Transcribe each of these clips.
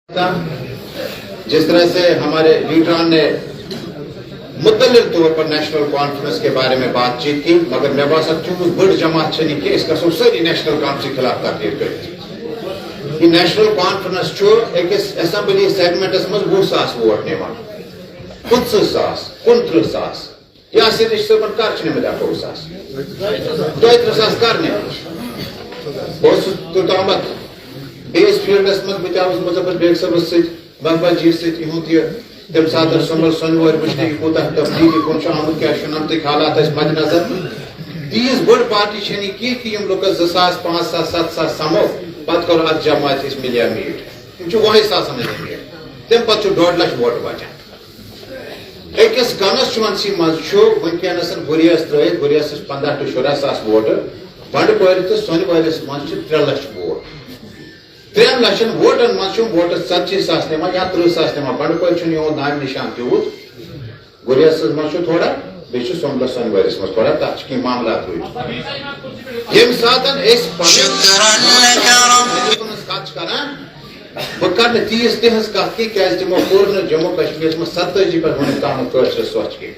जिस तरह से हमारे लीडरान ने मुतल्लिल तौर पर नेशनल कॉन्फ्रेंस के बारे में बातचीत की, मगर मैं बात चूज बड़ जमात छनी कि इसका सबसे नेशनल कॉन्फ्रेंस के खिलाफ तकरीर कर कि नेशनल कॉन्फ्रेंस एक असेंबली सेगमेंटस मज 20,000 वोट निवान 50,000 या सिर्फ कर करने तोतामत बेस फील्डस मज बचावस मुजफ्फर बेग सब महबूबा जी तम सात संभल सनवर वुचन कूत तब्दीली कुन आमुत क्या शुनमत हालात मद्देनजर तीस बड़ पार्टी छनी कि यम लोग 2,000 5,000 7,000 समो पत कर अत जमात मिलिया मीट वही सासन तम पे 1.5 लाख वोट बचान अकिस कॉन्स्टिट्यूएंसी मज वनकस गुरियस त्रत गुरियस 15 to 16,000 वोट बंडपोर तो सोनवरस मज 3 लाख वोट 3 लाख वोटन मज वोट 40,000 निमान या 30,000 निमान बंडपोर नाम निशान तूत गुरियस मज थोड़ा बे सोमल सोनवरस मज थोड़ा तक मामला ये सात बह कर तीस तिहज कत क्या तमो कोर जम्मू कश्मीर में 27 पे वन तम सोच के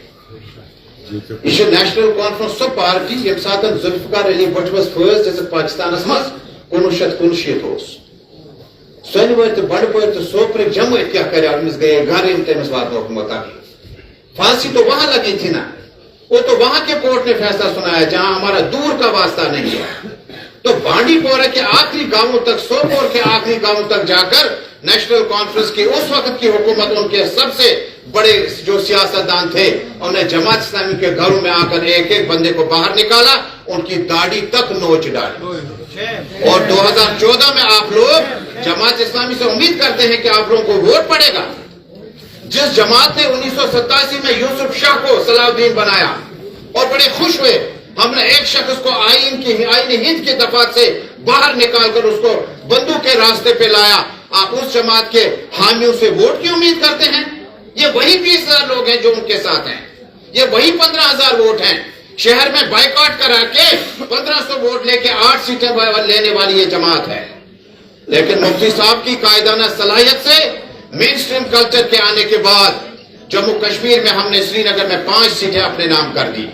यह नेशनल कॉन्फ्रेंस सो पार्टी ये सात जुल्फिकार अली भट्टस फज पाकिस्तान मज 1959 सोनवर तो बंडपोर तो सोपर जम्मू क्या कर गए घर तमिस वात फांसी तो वहां लगी थी ना, वो तो वहां के कोर्ट ने फैसला सुनाया जहां हमारा दूर का वास्ता नहीं है। तो बांडीपोरा के आखिरी गांवों तक सोपोर के आखिरी गांवों तक जाकर नेशनल कॉन्फ्रेंस की उस वक्त की हुकूमत उनके सबसे बड़े जो सियासतदान थे उन्हें जमात इस्लामी के घरों में आकर एक एक बंदे को बाहर निकाला, उनकी दाढ़ी तक नोच डाली। और 2014 में आप लोग जमात इस्लामी से उम्मीद करते हैं कि आप लोगों को वोट पड़ेगा। जिस जमात ने 1987 में यूसुफ शाह को सलाउद्दीन बनाया और बड़े खुश हुए, हमने एक शख्स को आईन हिंद की दफात से बाहर निकालकर उसको बंदूक के रास्ते पे लाया, आप उस जमात के हामियों से वोट की उम्मीद करते हैं? ये वही 20,000 लोग हैं जो उनके साथ हैं, ये वही 15,000 वोट हैं। शहर में बाइकआउट करा के 1500 वोट लेके 8 सीटें लेने वाली ये जमात है। लेकिन मुफ्ती साहब की कायदाना सलाहियत से मेन स्ट्रीम कल्चर के आने के बाद जम्मू कश्मीर में हमने श्रीनगर में 5 सीटें अपने नाम कर दी,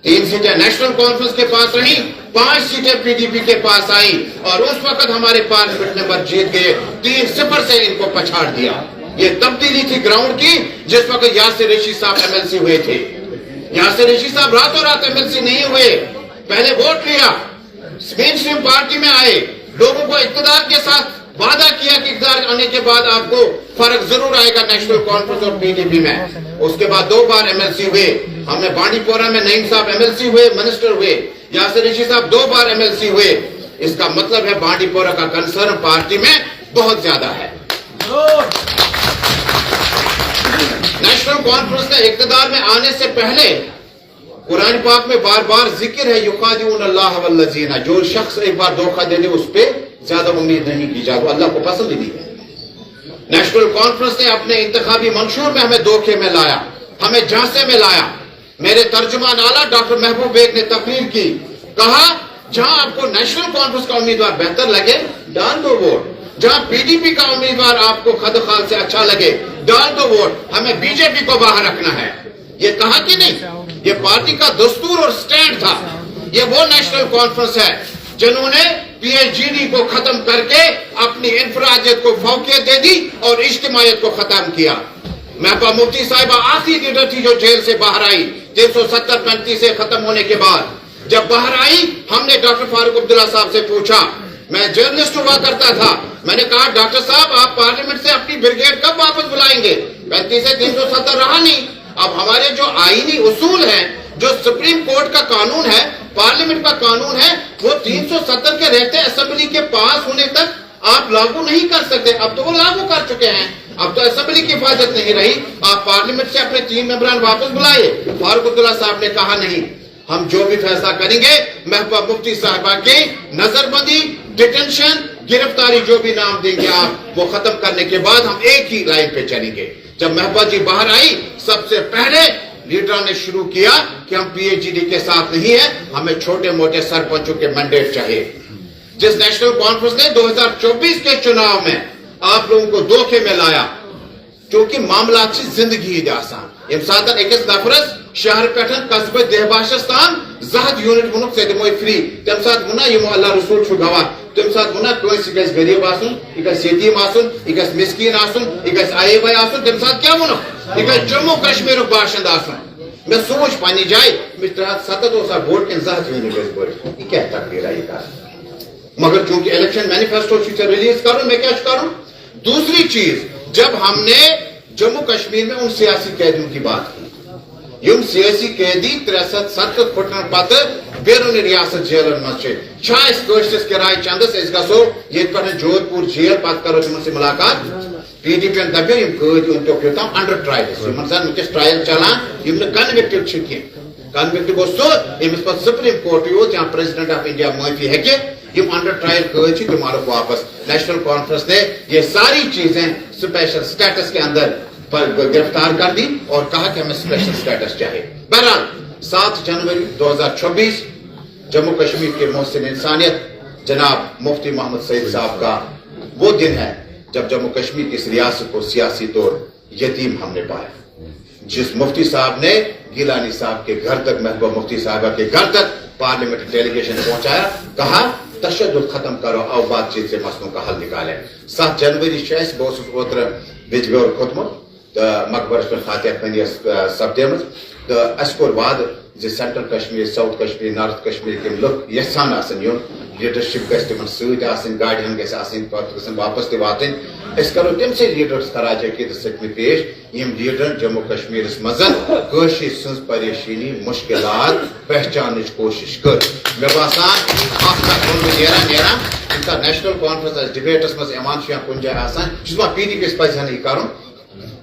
3 सीटें नेशनल कॉन्फ्रेंस के पास रही, 5 सीटें पीडीपी के पास आई और उस वक्त हमारे पार्लियामेंट मेंबर जीत गए। 3-0 से इनको पछाड़ दिया। ये तब्दीली थी ग्राउंड की जिस वक्त यासिर रशीद साहब एमएलसी हुए थे। यासिर रशीद साहब रातों रात एमएलसी नहीं हुए, पहले वोट लिया, मेन स्ट्रीम पार्टी में आए, लोगों को इक़्तिदार के साथ वादा किया कि इक़्तिदार आने के बाद आपको फर्क जरूर आएगा नेशनल कॉन्फ्रेंस और पीडीपी में। उसके बाद 2 बार एमएलसी हुए, हमने बांडीपोरा में नईम साहब एमएलसी हुए, मिनिस्टर हुए, यासिर रशीद साहब 2 बार एमएलसी हुए। इसका मतलब है बांडीपोरा का कंसर्न पार्टी में बहुत ज्यादा है। नेशनल कॉन्फ्रेंस के इक़्तिदार में आने से पहले कुरान पाक में बार बार जिक्र है युखादिऊन अल्लाह वल्लज़ीना, जो शख्स एक बार धोखा दे दे उस पर ज्यादा उम्मीद नहीं की जाए, अल्लाह को पसंद ही नहीं है। नेशनल कॉन्फ्रेंस ने अपने इंतखाबी मंशूर में हमें धोखे में लाया, हमें झांसे में लाया। मेरे तर्जुमान आला डॉक्टर महबूब बेग ने तकरीर की, कहा जहां आपको नेशनल कॉन्फ्रेंस का उम्मीदवार बेहतर लगे डाल दो वोट, जहां पीडीपी का उम्मीदवार आपको खदखाल से अच्छा लगे डाल दो वोट, हमें बीजेपी को बाहर रखना है। ये कहा कि नहीं, ये पार्टी का दस्तूर और स्टैंड था। ये वो नेशनल कॉन्फ्रेंस है जिन्होंने पीएचडी को खत्म करके अपनी इंफरादियत को फौकियत दे दी और इज्तिमायत को खत्म किया। महबूबा मुफ्ती साहिबा आखिरी लीडर थी जो जेल से बाहर आई 370-35 से खत्म होने के बाद। जब बाहर आई हमने डॉक्टर फारूक अब्दुल्ला साहब से पूछा, मैं जर्नलिस्ट हुआ करता था, मैंने कहा डॉक्टर साहब आप पार्लियामेंट से अपनी ब्रिगेड कब वापस बुलाएंगे? 35 से 370 रहा नहीं। अब हमारे जो आईनी उसूल हैं, जो सुप्रीम कोर्ट का कानून है, पार्लियामेंट का कानून है, वो 370 के रहते असेंबली के पास होने तक आप लागू नहीं कर सकते। अब तो वो लागू कर चुके हैं, अब तो असेंबली की हिफाजत नहीं रही, आप पार्लियामेंट से अपने 3 मेंबरान वापस बुलाए। फारूक अब्दुल्ला साहब ने कहा नहीं, हम जो भी फैसला करेंगे महबूबा मुफ्ती साहिबा की नजरबंदी, डिटेंशन, गिरफ्तारी, जो भी नाम देंगे आप, वो खत्म करने के बाद हम एक ही लाइन पे चलेंगे। जब महबूबा जी बाहर आई सबसे पहले लीडरों ने शुरू किया कि हम पीएचडी के साथ नहीं है, हमें छोटे मोटे सरपंचों के मैंडेट चाहिए। जिस नेशनल कॉन्फ्रेंस ने 2024 के चुनाव में आप लोगों को धोखे में लाया क्योंकि मामला जिंदगी आसान यम सात अकिस नफरस शहर पे कस्बे देहबाशस तान 100 यूनिट वो से दिमो फ्री तम सात वना यमो अल्लाह रसूल छु गवाह तम सात वना कोई गस गरीब आसन यह यतीम आसन यह मिस्कीन आसन यह आए भाई आसन तम सात क्या वो यह जम्मू कश्मीर बाशिंद आसन मैं सोच पानी जाए मिस्टर 7 वोट के 100 यूनिट बोल यह क्या तकदीर है मगर चूंकि इलेक्शन मैनिफेस्टो रिलीज करूं मैं क्या करूं। दूसरी चीज जब हमने जम्मू कश्मीर में उन सियासी कैदियों की बात की यम सियासी कैदी 63 फुटन पत बैरून रियासत जेलन मज किराए चंदस गो ये जोधपुर जेल पत करो तुम से मुलाकात PDP दपो कैद उनटोक योताम अंडर ट्रायल वनकस ट्रायल चलान कन्विक्टेड कन्विक्ट गो समिस पे सुप्रीम कोर्ट योत या प्रेसिडेंट ऑफ इंडिया माफी हेके यम अंडर ट्रायल कैद तुम वापस। नेशनल कॉन्फ्रेंस ने ये सारी चीजें स्पेशल स्टेटस के अंदर पर गिरफ्तार कर दी और कहा कि हमें स्पेशल स्टेटस चाहिए। बहरहाल 7 जनवरी 2026 जम्मू कश्मीर के मोहसिन इंसानियत जनाब मुफ्ती मोहम्मद सईद साहब का वो दिन है जब जम्मू कश्मीर की इस रियासत को सियासी तौर यतीम हमने पाया, जिस मुफ्ती साहब ने गिलानी साहब के घर तक, महबूबा मुफ्ती साहबा के घर तक पार्लियामेंट डेलीगेशन पहुंचाया, कहा तशद्दुद खत्म करो और बातचीत से मसलों का हल निकाले। 7 जनवरी बहुत ओतर बिजबोर खोतमुत मकबरस पे फातिहा खनी सपदेम तो अस कोर वाद जे central Kashmir, south Kashmir, north Kashmir के लोग यसान आसन यून लीडरशिप गस तिमन सत आसन, गाड़ियां गस आसन, पत वापस ते वातन अस करो तम से लीडर्स खराज अकीदत सतम पेश यम लीडर जम्मू कश्मीर मजन कशीर सज परेशानी मुश्किलात पहचान कोशिश कर। मे बासान नेरा नेशनल कॉन्फ्रेंस डिबेटस मज इमान कुन जाए आसान PDP पजन यह कर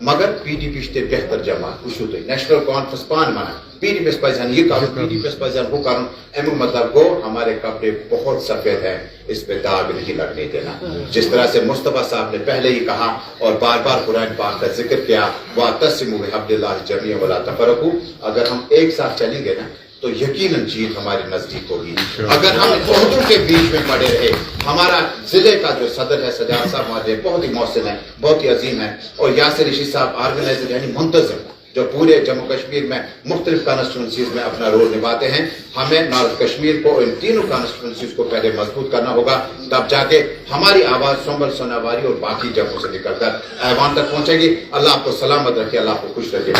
मगर PDP बेहतर जमात वो नेशनल कॉन्फ्रेंस पान माना PDP पजन यह कर PDP पजन वो कर अमुक मतलब गो हमारे कपड़े बहुत सफेद है, इस पे दाग नहीं लगने देना। जिस तरह से मुस्तफा साहब ने पहले ही कहा और बार बार कुरान पाक का जिक्र किया वातसिमु बिहब्लिल्लाहि जमीअन वला तफरकू, अगर हम एक साथ चलेंगे ना तो यकीनन जीत हमारे नजदीक होगी। अगर हम बहुतों के बीच में पड़े रहे, हमारा जिले का जो सदर है सजाद साहब हमारे बहुत ही मौसम है, बहुत ही अजीम है, और यासिर ऋषि साहब ऑर्गेनाइजर यानी मुंतजिम जो पूरे जम्मू कश्मीर में मुख्तलिफ कॉन्स्टिट्यूंसीज में अपना रोल निभाते हैं। हमें नॉर्थ कश्मीर को इन तीनों कॉन्स्टिट्यूंसीज को पहले मजबूत करना होगा, तब जाके हमारी आवाज संभल सोनावारी और बाकी जगहों से निकलकर ऐवान तक पहुंचेगी। अल्लाह आपको सलामत रखे, अल्लाह आपको खुश रखे।